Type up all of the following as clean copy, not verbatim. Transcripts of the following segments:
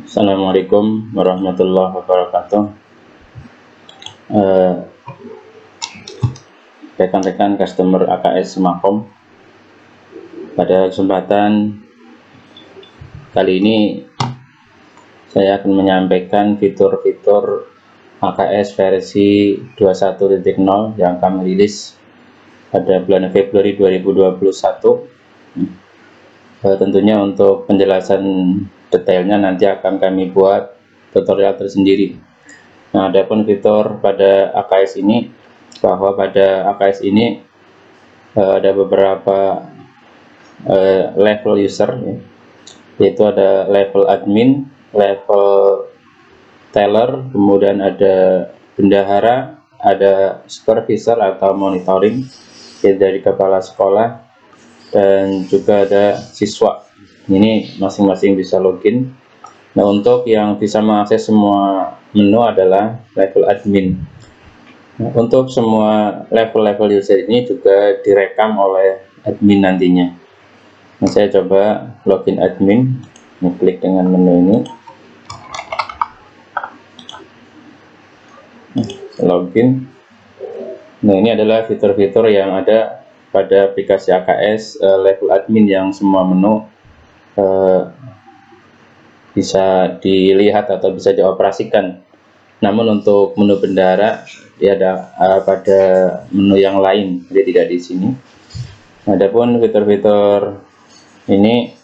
Assalamualaikum warahmatullahi wabarakatuh. Rekan-rekan customer AKS Makom, pada kesempatan kali ini saya akan menyampaikan fitur-fitur AKS versi 21.0 yang kami rilis pada bulan Februari 2021. Tentunya untuk penjelasan detailnya nanti akan kami buat tutorial tersendiri. Nah, adapun fitur pada AKS ini, bahwa pada AKS ini ada beberapa level user, yaitu ada level admin, level teller, kemudian ada bendahara, ada supervisor atau monitoring dari kepala sekolah, dan juga ada siswa. Ini masing-masing bisa login. Nah, untuk yang bisa mengakses semua menu adalah level admin. Nah, untuk semua level-level user ini juga direkam oleh admin nantinya. Nah, saya coba login admin. Ini klik dengan menu ini. Login. Nah, ini adalah fitur-fitur yang ada pada aplikasi AKS level admin, yang semua menu bisa dilihat atau bisa dioperasikan. Namun untuk menu bendahara dia ada pada menu yang lain, jadi tidak di sini. Adapun fitur-fitur ini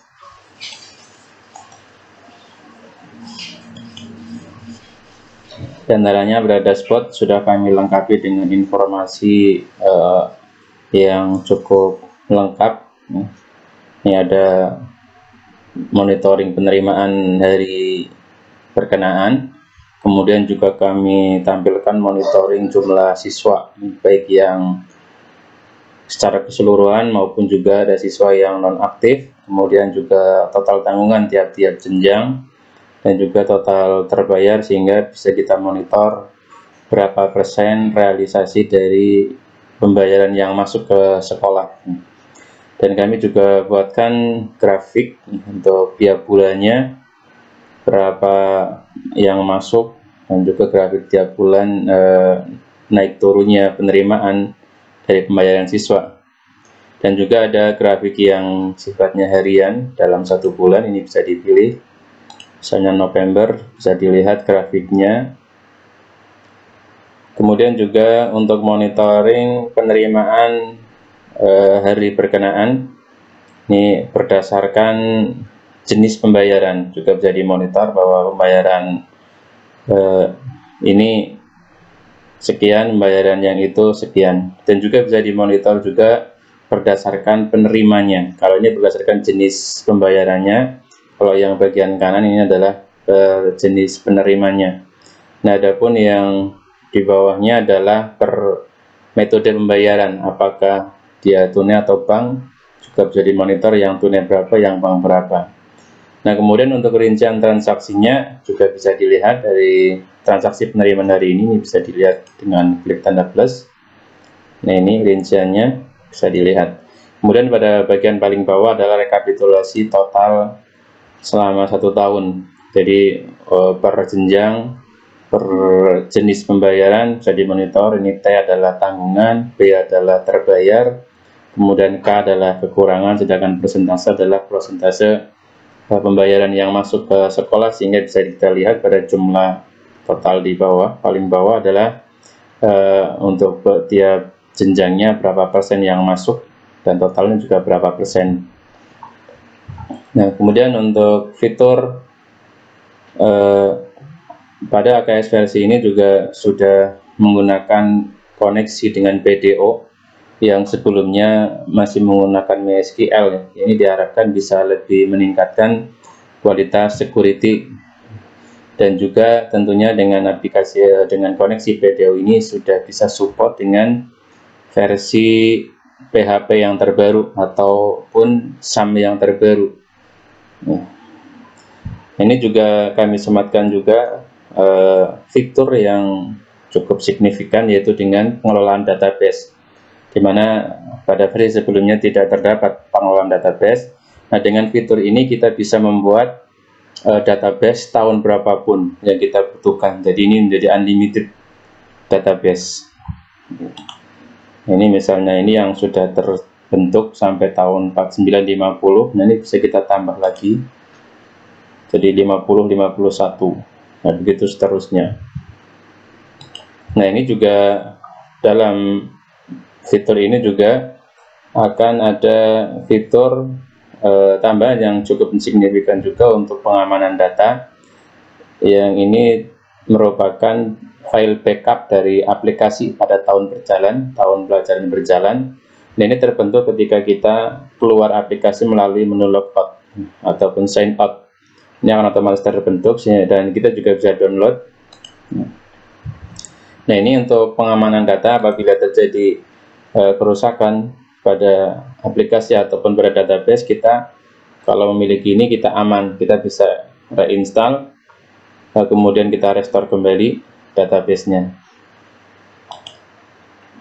diantaranya berada spot sudah kami lengkapi dengan informasi yang cukup lengkap. Ini ada monitoring penerimaan hari perkenaan, kemudian juga kami tampilkan monitoring jumlah siswa, baik yang secara keseluruhan maupun juga ada siswa yang non-aktif, kemudian juga total tanggungan tiap-tiap jenjang, dan juga total terbayar, sehingga bisa kita monitor berapa persen realisasi dari pembayaran yang masuk ke sekolah. Dan kami juga buatkan grafik untuk tiap bulannya berapa yang masuk, dan juga grafik tiap bulan naik turunnya penerimaan dari pembayaran siswa. Dan juga ada grafik yang sifatnya harian dalam satu bulan. Ini bisa dipilih, misalnya November, bisa dilihat grafiknya. Kemudian juga untuk monitoring penerimaan hari perkenaan, ini berdasarkan jenis pembayaran, juga bisa dimonitor bahwa pembayaran ini sekian, pembayaran yang itu sekian. Dan juga bisa dimonitor juga berdasarkan penerimanya. Kalau ini berdasarkan jenis pembayarannya, kalau yang bagian kanan ini adalah jenis penerimanya. Nah, adapun yang di bawahnya adalah per metode pembayaran, apakah dia tunai atau bank, juga bisa dimonitor yang tunai berapa, yang bank berapa. Nah, kemudian untuk rincian transaksinya juga bisa dilihat dari transaksi penerimaan hari ini bisa dilihat dengan klik tanda plus. Nah, ini rinciannya bisa dilihat. Kemudian pada bagian paling bawah adalah rekapitulasi total selama 1 tahun. Jadi per jenjang, per jenis pembayaran bisa dimonitor. Ini T adalah tanggungan, B adalah terbayar, kemudian K adalah kekurangan, sedangkan persentase adalah persentase pembayaran yang masuk ke sekolah, sehingga bisa kita lihat pada jumlah total di bawah. Paling bawah adalah untuk tiap jenjangnya berapa persen yang masuk, dan totalnya juga berapa persen. Nah, kemudian untuk fitur pada AKS versi ini juga sudah menggunakan koneksi dengan PDO, yang sebelumnya masih menggunakan MySQL. Ini diharapkan bisa lebih meningkatkan kualitas security, dan juga tentunya dengan aplikasi dengan koneksi PDO ini sudah bisa support dengan versi PHP yang terbaru ataupun SAM yang terbaru. Ini juga kami sematkan juga fitur yang cukup signifikan, yaitu dengan pengelolaan database. di mana pada versi sebelumnya tidak terdapat pengelolaan database. Nah, dengan fitur ini kita bisa membuat database tahun berapapun yang kita butuhkan. Jadi ini menjadi unlimited database. Ini misalnya ini yang sudah terbentuk sampai tahun 4950. Nah, ini bisa kita tambah lagi jadi 50, 51. Nah, begitu seterusnya. Nah, ini juga dalam fitur ini juga akan ada fitur tambahan yang cukup signifikan juga untuk pengamanan data, yang ini merupakan file backup dari aplikasi pada tahun berjalan, tahun pelajaran berjalan. Nah, ini terbentuk ketika kita keluar aplikasi melalui menu logout ataupun sign out. Ini akan otomatis terbentuk dan kita juga bisa download. Nah, ini untuk pengamanan data apabila terjadi kerusakan pada aplikasi ataupun pada database, kita kalau memiliki ini kita aman, kita bisa reinstall, kemudian kita restore kembali databasenya.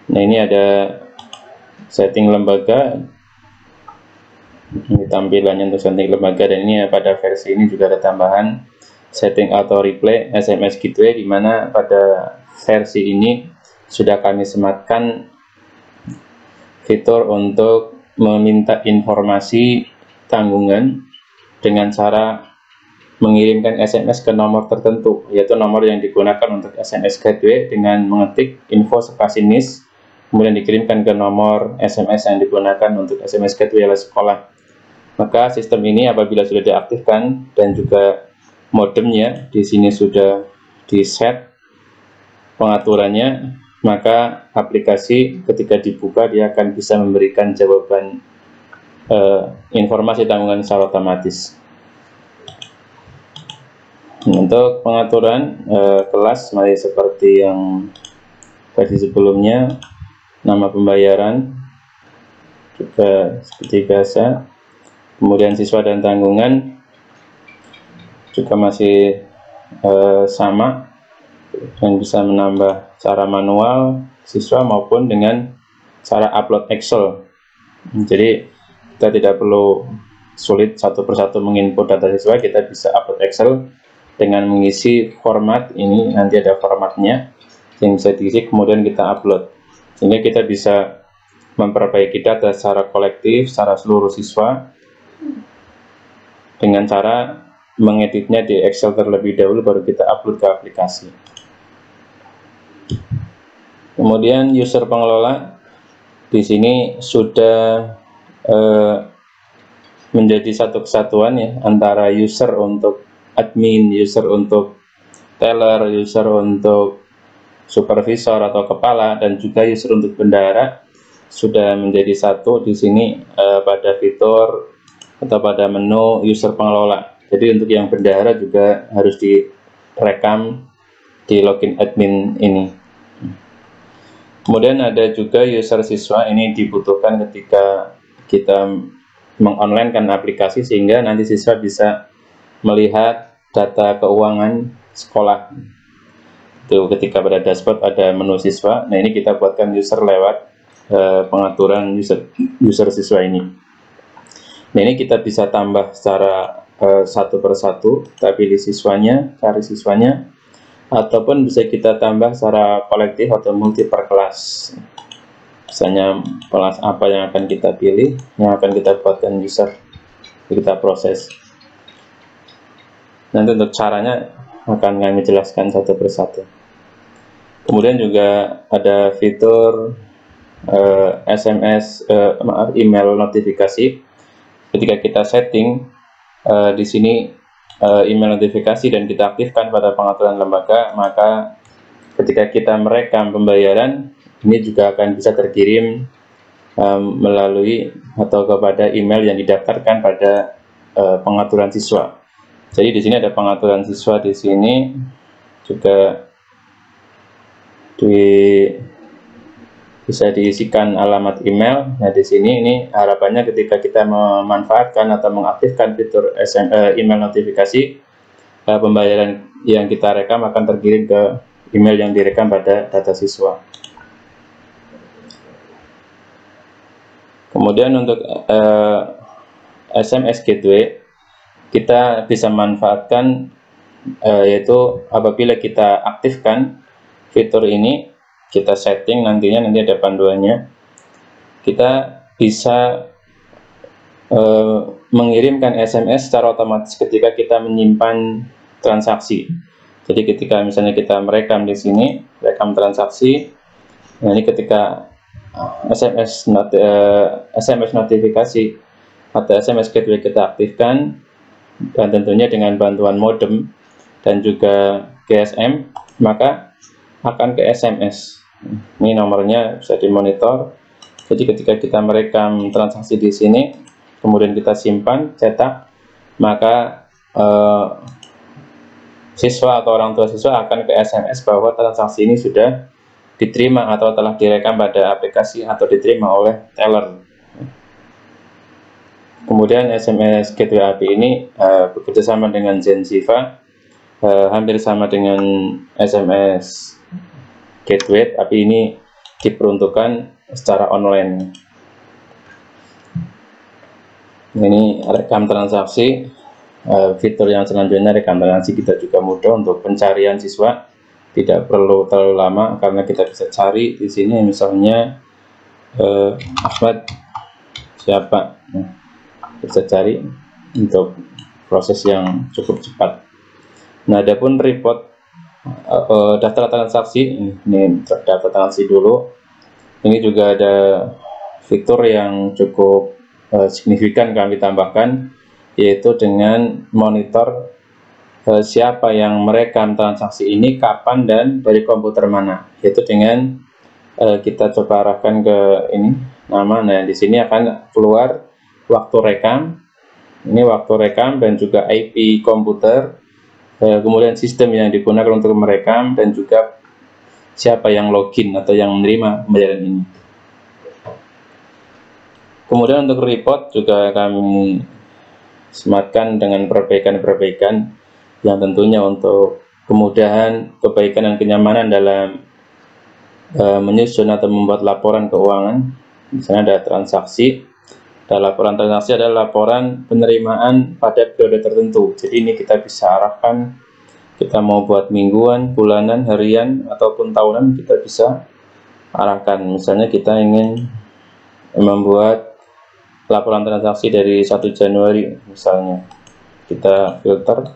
Nah, ini ada setting lembaga, ini tampilannya untuk setting lembaga, dan ini pada versi ini juga ada tambahan setting auto reply SMS gateway, di mana pada versi ini sudah kami sematkan fitur untuk meminta informasi tanggungan dengan cara mengirimkan SMS ke nomor tertentu, yaitu nomor yang digunakan untuk SMS gateway dengan mengetik info spasi NIS, kemudian dikirimkan ke nomor SMS yang digunakan untuk SMS gateway oleh sekolah. Maka sistem ini apabila sudah diaktifkan dan juga modemnya di sini sudah di set pengaturannya, maka aplikasi ketika dibuka dia akan bisa memberikan jawaban informasi tanggungan secara otomatis. Untuk pengaturan kelas masih seperti yang versi sebelumnya, nama pembayaran juga seperti biasa, kemudian siswa dan tanggungan juga masih sama, dan bisa menambah secara manual siswa maupun dengan cara upload Excel. Jadi kita tidak perlu sulit satu persatu menginput data siswa, kita bisa upload Excel dengan mengisi format. Ini nanti ada formatnya yang bisa diisi, kemudian kita upload, sehingga kita bisa memperbaiki data secara kolektif, secara seluruh siswa, dengan cara mengeditnya di Excel terlebih dahulu, baru kita upload ke aplikasi. Kemudian user pengelola di sini sudah menjadi satu kesatuan ya, antara user untuk admin, user untuk teller, user untuk supervisor atau kepala, dan juga user untuk bendahara sudah menjadi satu di sini pada fitur atau pada menu user pengelola. Jadi untuk yang bendahara juga harus direkam di login admin ini. Kemudian ada juga user siswa, ini dibutuhkan ketika kita mengonlinekan aplikasi, sehingga nanti siswa bisa melihat data keuangan sekolah. Itu ketika pada dashboard ada menu siswa. Nah, ini kita buatkan user lewat pengaturan user siswa ini. Nah, ini kita bisa tambah secara satu persatu, kita pilih siswanya, cari siswanya, ataupun bisa kita tambah secara kolektif atau multi per kelas. Misalnya kelas apa yang akan kita pilih, yang akan kita buatkan user, kita proses. Nanti untuk caranya akan kami jelaskan satu persatu. Kemudian juga ada fitur email notifikasi. Ketika kita setting di sini email notifikasi dan kita aktifkan pada pengaturan lembaga, maka ketika kita merekam pembayaran, ini juga akan bisa terkirim melalui atau kepada email yang didaftarkan pada pengaturan siswa. Jadi di sini ada pengaturan siswa, di sini juga bisa diisikan alamat email. Nah, di sini ini harapannya ketika kita memanfaatkan atau mengaktifkan fitur email notifikasi, pembayaran yang kita rekam akan terkirim ke email yang direkam pada data siswa. Kemudian untuk SMS gateway kita bisa manfaatkan yaitu apabila kita aktifkan fitur ini, kita setting nanti ada panduannya, kita bisa mengirimkan SMS secara otomatis ketika kita menyimpan transaksi. Jadi ketika misalnya kita merekam di sini, rekam transaksi, nah ini ketika SMS notifikasi atau SMS gateway kita aktifkan, dan tentunya dengan bantuan modem dan juga GSM, maka akan ke SMS. Ini nomornya bisa dimonitor. Jadi ketika kita merekam transaksi di sini, kemudian kita simpan, cetak, maka siswa atau orang tua siswa akan ke SMS bahwa transaksi ini sudah diterima atau telah direkam pada aplikasi atau diterima oleh teller. Kemudian SMS Gateway API ini bekerja sama dengan Zenziva, hampir sama dengan SMS Gateway, tapi ini diperuntukkan secara online. Ini rekam transaksi. Fitur yang selanjutnya rekam transaksi kita juga mudah untuk pencarian siswa, tidak perlu terlalu lama karena kita bisa cari di sini misalnya Ahmad siapa, bisa cari untuk proses yang cukup cepat. Nah, adapun report daftar transaksi, ini daftar transaksi dulu. Ini juga ada fitur yang cukup signifikan kami tambahkan, yaitu dengan monitor siapa yang merekam transaksi ini, kapan, dan dari komputer mana. Yaitu dengan kita coba arahkan ke ini nama. Nah, di sini akan keluar waktu rekam. Ini waktu rekam dan juga IP komputer, kemudian sistem yang digunakan untuk merekam, dan juga siapa yang login atau yang menerima pembayaran ini. Kemudian untuk report juga kami sematkan dengan perbaikan-perbaikan yang tentunya untuk kemudahan, kebaikan, dan kenyamanan dalam menyusun atau membuat laporan keuangan. Misalnya ada transaksi, laporan transaksi adalah laporan penerimaan pada periode tertentu. Jadi ini kita bisa arahkan, kita mau buat mingguan, bulanan, harian, ataupun tahunan, kita bisa arahkan. Misalnya kita ingin membuat laporan transaksi dari 1 Januari misalnya, kita filter.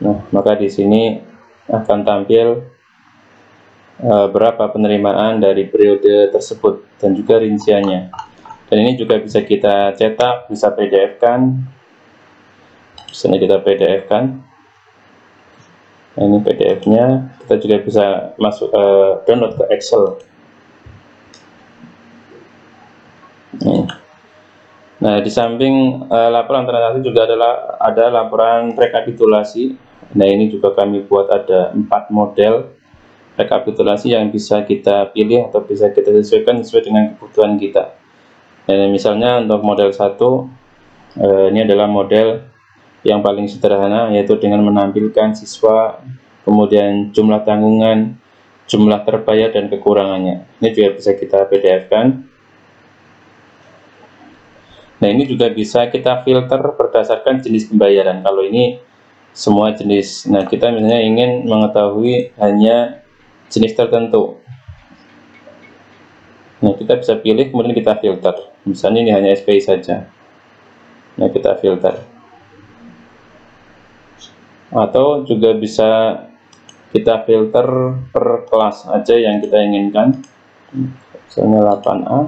Nah, maka di sini akan tampil berapa penerimaan dari periode tersebut dan juga rinciannya. Dan ini juga bisa kita cetak, bisa PDF kan, misalnya kita PDF kan. Nah, ini PDF-nya, kita juga bisa masuk download ke Excel. Nah, di samping laporan transaksi juga ada laporan rekapitulasi. Nah, ini juga kami buat ada 4 model rekapitulasi yang bisa kita pilih atau bisa kita sesuaikan sesuai dengan kebutuhan kita. Nah, misalnya untuk model 1, ini adalah model yang paling sederhana, yaitu dengan menampilkan siswa, kemudian jumlah tanggungan, jumlah terbayar, dan kekurangannya. Ini juga bisa kita PDF kan. Nah, ini juga bisa kita filter berdasarkan jenis pembayaran. Kalau ini semua jenis, nah kita misalnya ingin mengetahui hanya jenis tertentu, nah kita bisa pilih, kemudian kita filter. Misalnya ini hanya SPI saja, nah kita filter. Atau juga bisa kita filter per kelas aja yang kita inginkan, misalnya 8A.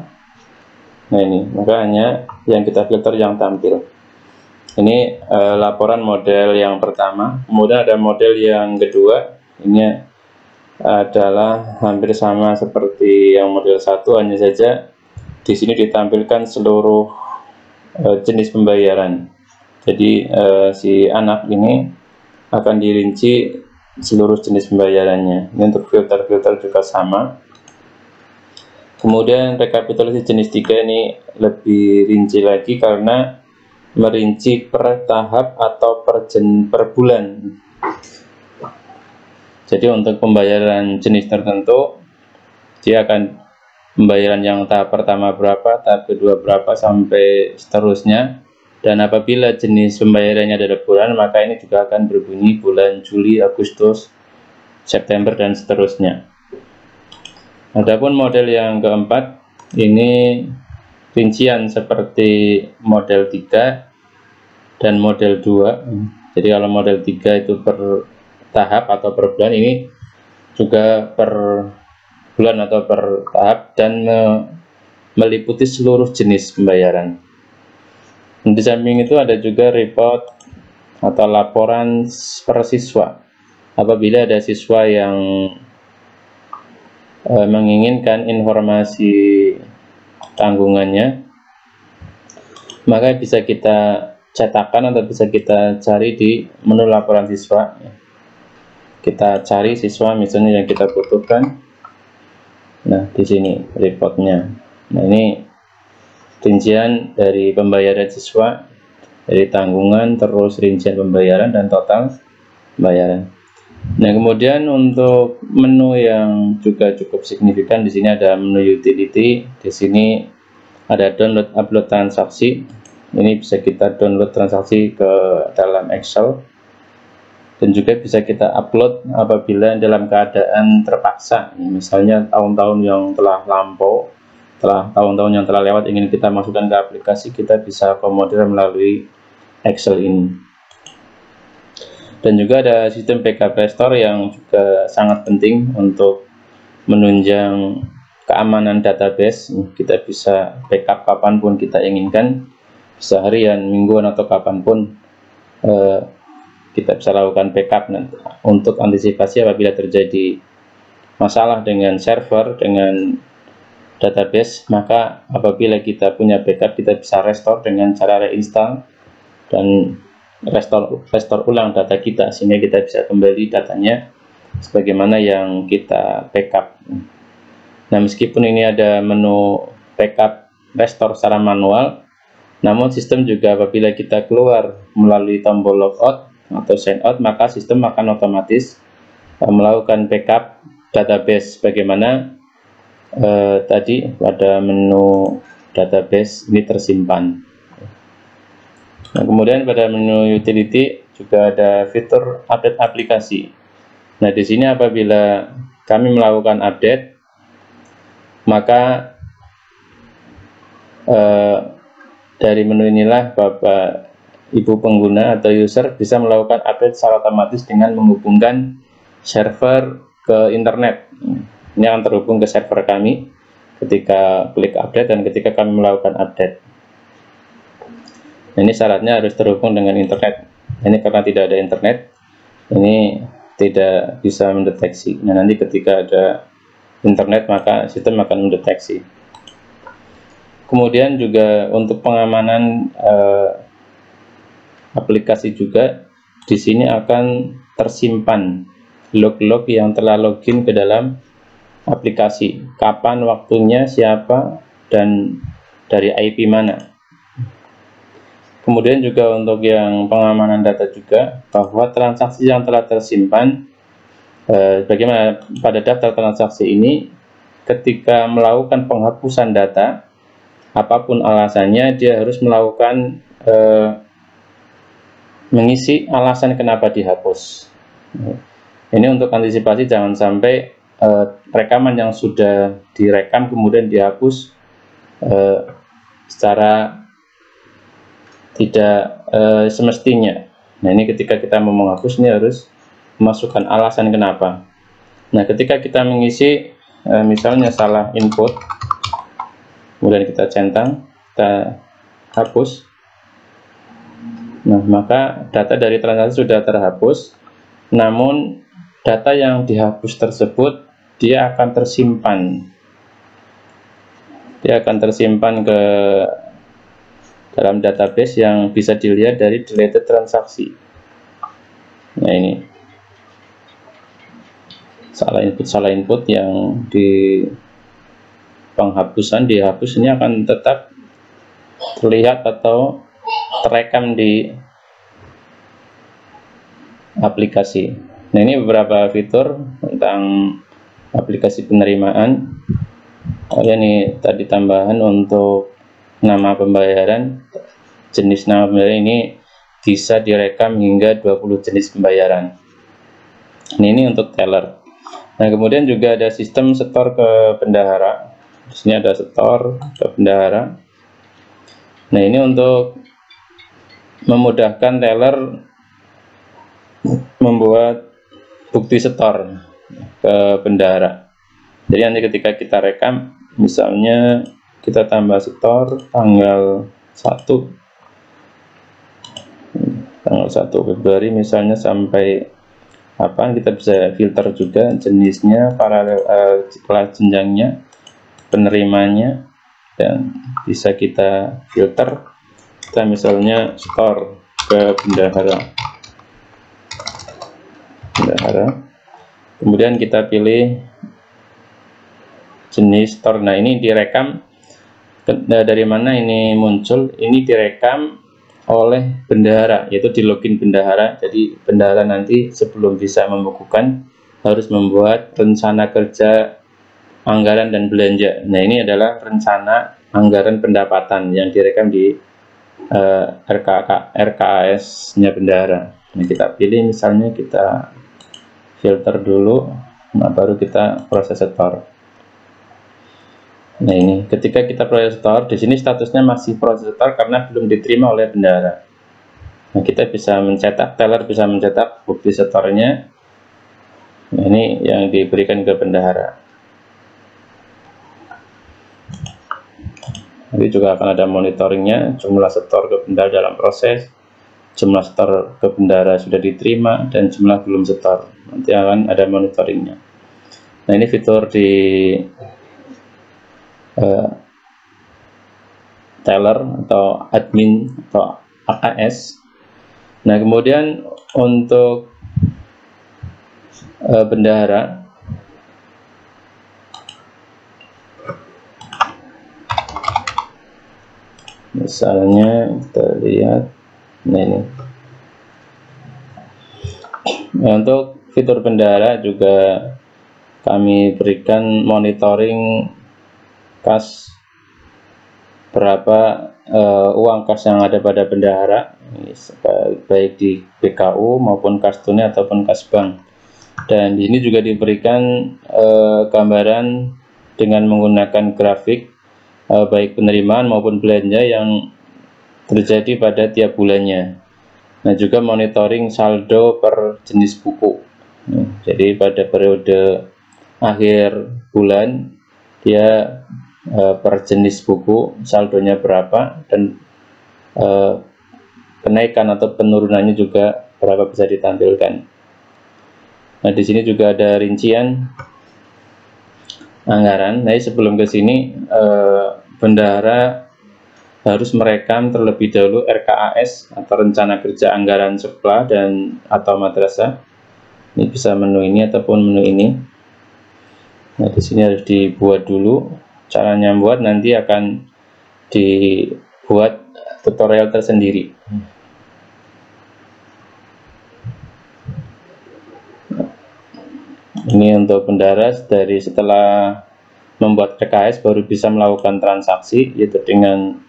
Nah, ini maka hanya yang kita filter yang tampil. Ini laporan model yang pertama. Kemudian ada model yang kedua. Ini adalah hampir sama seperti yang model 1, hanya saja di sini ditampilkan seluruh jenis pembayaran. Jadi si anak ini akan dirinci seluruh jenis pembayarannya. Ini untuk filter-filter juga sama. Kemudian rekapitulasi jenis 3 ini lebih rinci lagi karena merinci per tahap atau per bulan. Jadi untuk pembayaran jenis tertentu dia akan pembayaran yang tahap pertama berapa, tahap kedua berapa, sampai seterusnya. Dan apabila jenis pembayarannya adalah bulan, maka ini juga akan berbunyi bulan Juli, Agustus, September, dan seterusnya. Adapun model yang keempat, ini rincian seperti model 3 dan model 2. Jadi kalau model 3 itu per tahap atau per bulan, ini juga per bulan atau per tahap, dan meliputi seluruh jenis pembayaran. Di samping itu ada juga report atau laporan per siswa. Apabila ada siswa yang menginginkan informasi tanggungannya, maka bisa kita cetakkan atau bisa kita cari di menu laporan siswa. Kita cari siswa misalnya yang kita butuhkan. Nah, di sini reportnya. Nah, ini rincian dari pembayaran siswa, dari tanggungan, terus rincian pembayaran dan total pembayaran. Nah, kemudian untuk menu yang juga cukup signifikan, di sini ada menu utility. Di sini ada download upload transaksi. Ini bisa kita download transaksi ke dalam Excel, dan juga bisa kita upload apabila dalam keadaan terpaksa. Misalnya tahun-tahun yang telah lampau, tahun-tahun yang telah lewat, ingin kita masukkan ke aplikasi, kita bisa akomodir melalui Excel ini. Dan juga ada sistem backup restore yang juga sangat penting untuk menunjang keamanan database. Kita bisa backup kapanpun kita inginkan, bisa harian, mingguan, atau kapanpun kita bisa lakukan backup nanti, untuk antisipasi apabila terjadi masalah dengan server, dengan database. Maka apabila kita punya backup, kita bisa restore dengan cara reinstall dan restore ulang data kita, sehingga kita bisa kembali datanya sebagaimana yang kita backup. Nah, meskipun ini ada menu backup restore secara manual, namun sistem juga apabila kita keluar melalui tombol logout atau sign out, maka sistem akan otomatis melakukan backup database bagaimana tadi pada menu database ini tersimpan. Nah, kemudian pada menu utility juga ada fitur update aplikasi. Nah, di sini apabila kami melakukan update, maka dari menu inilah Bapak Ibu pengguna atau user bisa melakukan update secara otomatis dengan menghubungkan server ke internet. Ini akan terhubung ke server kami ketika klik update dan ketika kami melakukan update. Nah, ini syaratnya harus terhubung dengan internet. Ini karena tidak ada internet, ini tidak bisa mendeteksi. Nah, nanti ketika ada internet, maka sistem akan mendeteksi. Kemudian juga untuk pengamanan aplikasi juga, di sini akan tersimpan log-log yang telah login ke dalam aplikasi, kapan, waktunya, siapa, dan dari IP mana. Kemudian juga untuk yang pengamanan data juga, bahwa transaksi yang telah tersimpan, bagaimana pada daftar transaksi ini, ketika melakukan penghapusan data, apapun alasannya, dia harus melakukan mengisi alasan kenapa dihapus. Ini untuk antisipasi jangan sampai rekaman yang sudah direkam kemudian dihapus secara tidak semestinya. Nah, ini ketika kita mau menghapus, ini harus memasukkan alasan kenapa. Nah, ketika kita mengisi misalnya salah input, kemudian kita centang, kita hapus, nah maka data dari transaksi sudah terhapus, namun data yang dihapus tersebut dia akan tersimpan ke dalam database yang bisa dilihat dari deleted transaksi. Nah, ini salah input yang di penghapusan dihapus, ini akan tetap terlihat atau terekam di aplikasi. Nah, ini beberapa fitur tentang aplikasi penerimaan. Oh ya, nih tadi tambahan untuk nama pembayaran, jenis nama pembayaran ini bisa direkam hingga 20 jenis pembayaran. Ini untuk teller. Nah, kemudian juga ada sistem setor ke bendahara. Di sini ada setor ke bendahara. Nah, ini untuk memudahkan teller membuat bukti setor ke bendahara. Jadi nanti ketika kita rekam, misalnya kita tambah setor tanggal 1 Februari misalnya sampai apa, kita bisa filter juga jenisnya, paralel kelas jenjangnya, penerimanya, dan bisa kita filter. Kita misalnya store ke bendahara, kemudian kita pilih jenis store. Nah, ini direkam dari mana ini muncul, ini direkam oleh bendahara, yaitu di login bendahara. Jadi bendahara nanti sebelum bisa membukukan harus membuat rencana kerja anggaran dan belanja. Nah, ini adalah rencana anggaran pendapatan yang direkam di RKAS-nya bendahara. Nah, kita pilih, misalnya kita filter dulu, nah baru kita proses setor. Nah, ini ketika kita proses setor, di sini statusnya masih proses setor karena belum diterima oleh bendahara. Nah, kita bisa mencetak, teller bisa mencetak bukti setornya. Nah, ini yang diberikan ke bendahara. Nanti juga akan ada monitoringnya, jumlah setor ke bendahara dalam proses, jumlah setor ke bendahara sudah diterima, dan jumlah belum setor. Nanti akan ada monitoringnya. Nah, ini fitur di teller atau admin atau AKS. Nah, kemudian untuk bendahara, misalnya kita lihat, nah ini. Nah, untuk fitur bendahara juga kami berikan monitoring kas, berapa uang kas yang ada pada bendahara, baik di BKU maupun kas tunai ataupun kas bank. Dan di sini juga diberikan gambaran dengan menggunakan grafik baik penerimaan maupun belanja yang terjadi pada tiap bulannya. Nah, juga monitoring saldo per jenis buku. Jadi pada periode akhir bulan dia per jenis buku saldonya berapa, dan kenaikan atau penurunannya juga berapa bisa ditampilkan. Nah, di sini juga ada rincian anggaran. Nah, sebelum ke sini bendahara harus merekam terlebih dahulu RKAS atau rencana kerja anggaran sekolah dan atau madrasah. Ini bisa menu ini ataupun menu ini. Nah, di sini harus dibuat dulu. Caranya buat nanti akan dibuat tutorial tersendiri. Ini untuk bendahara, dari setelah membuat RKAS baru bisa melakukan transaksi, yaitu dengan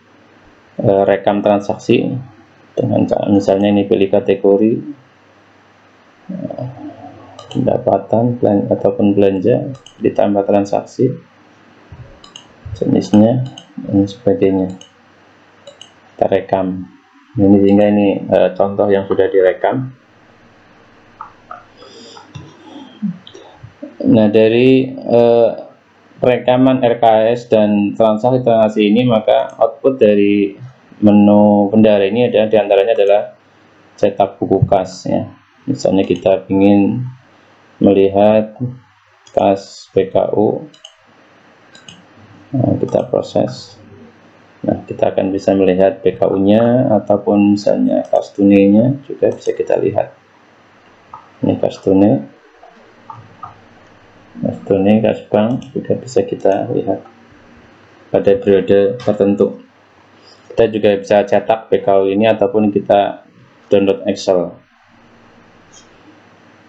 rekam transaksi dengan misalnya ini pilih kategori pendapatan ataupun belanja, ditambah transaksi, jenisnya dan sebagainya, kita rekam. Ini sehingga ini contoh yang sudah direkam. Nah, dari rekaman RKAS dan transaksi ini, maka output dari menu bendahara ini ada diantaranya adalah cetak buku kas, ya. Misalnya kita ingin melihat kas BKU, nah, kita proses. Nah, kita akan bisa melihat BKU-nya ataupun misalnya kas tunainya juga bisa kita lihat. Ini kas tunai, kas bank juga bisa kita lihat pada periode tertentu. Kita juga bisa cetak BKU ini ataupun kita download Excel.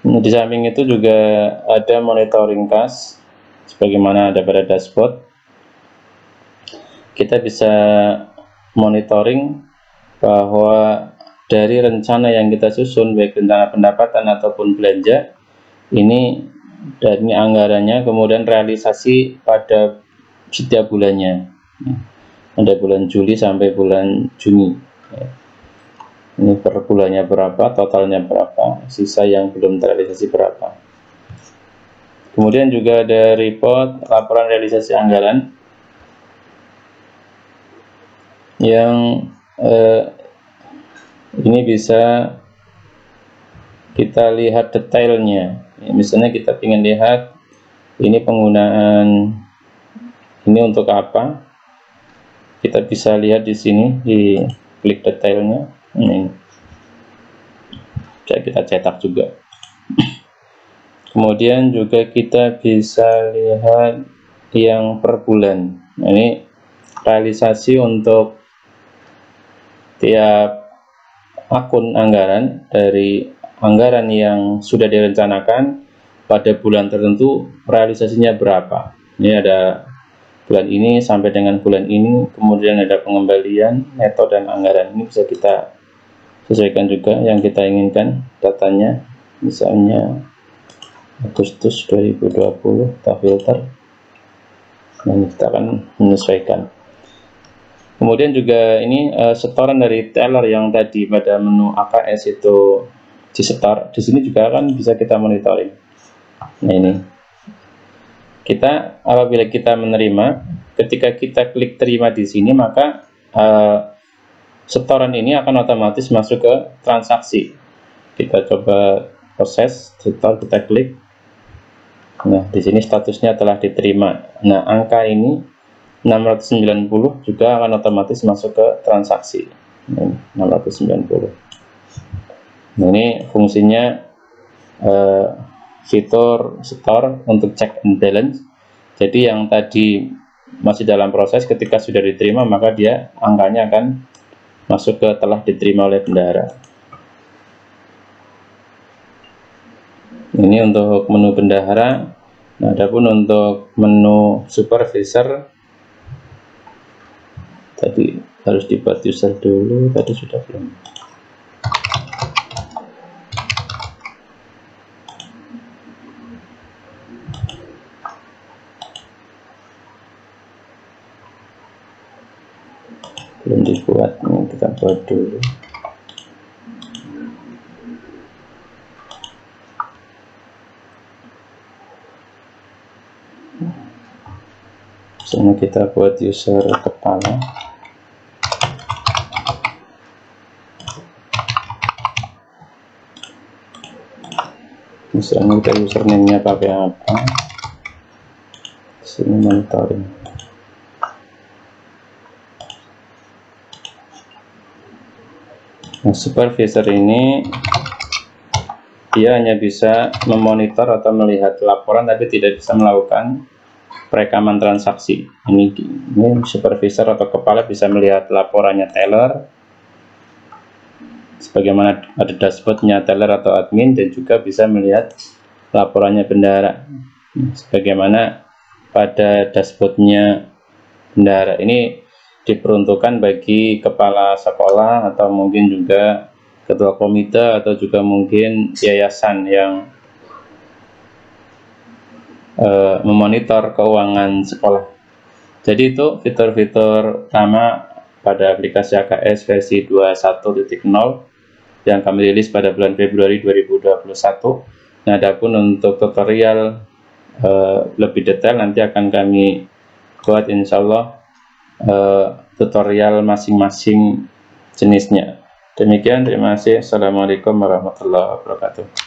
Di samping itu juga ada monitoring kas sebagaimana ada pada dashboard. kita bisa monitoring bahwa dari rencana yang kita susun, baik rencana pendapatan ataupun belanja, ini dari anggarannya, kemudian realisasi pada setiap bulannya, ada bulan Juli sampai bulan Juni. Ini per bulannya berapa, totalnya berapa, sisa yang belum terrealisasi berapa. Kemudian juga ada report laporan realisasi anggaran yang ini bisa kita lihat detailnya. Misalnya kita ingin lihat ini penggunaan ini untuk apa, kita bisa lihat di sini, di klik detailnya. Ini bisa kita cetak juga. Kemudian juga kita bisa lihat yang per bulan. Nah, ini realisasi untuk tiap akun anggaran, dari anggaran yang sudah direncanakan pada bulan tertentu realisasinya berapa. Ini ada bulan ini sampai dengan bulan ini, kemudian ada pengembalian, neto, dan anggaran. Ini bisa kita sesuaikan juga yang kita inginkan datanya. Misalnya Agustus 2020 kita filter. Nah, ini kita akan menyesuaikan. Kemudian juga ini setoran dari teller yang tadi pada menu AKS itu disetor. Di sini juga kan bisa kita monitoring. Nah, ini kita apabila kita menerima, ketika kita klik terima di sini, maka setoran ini akan otomatis masuk ke transaksi. Kita coba proses setor, kita klik. Nah, di sini statusnya telah diterima. Nah, angka ini 690 juga akan otomatis masuk ke transaksi. Ini 690. Nah, ini fungsinya fitur store untuk check and balance. Jadi yang tadi masih dalam proses, ketika sudah diterima maka dia angkanya akan masuk ke telah diterima oleh bendahara. Ini untuk menu bendahara. Nah, adapun untuk menu supervisor tadi harus dibuat user dulu, tadi sudah belum. Belum dibuat, ini kita buat dulu. Misalnya kita buat user kepala. Misalnya kita username-nya pakai apa, sini monitoring. Nah, supervisor ini dia hanya bisa memonitor atau melihat laporan, tapi tidak bisa melakukan perekaman transaksi. Ini supervisor atau kepala bisa melihat laporannya teller, sebagaimana ada dashboardnya teller atau admin, dan juga bisa melihat laporannya bendahara, sebagaimana pada dashboardnya bendahara. Ini diperuntukkan bagi kepala sekolah atau mungkin juga ketua komite atau juga mungkin yayasan yang memonitor keuangan sekolah. Jadi itu fitur-fitur utama pada aplikasi AKS versi 21.0 yang kami rilis pada bulan Februari 2021. Nah, adapun untuk tutorial lebih detail nanti akan kami buat, insya Allah, tutorial masing-masing jenisnya. Demikian, terima kasih. Assalamualaikum warahmatullahi wabarakatuh.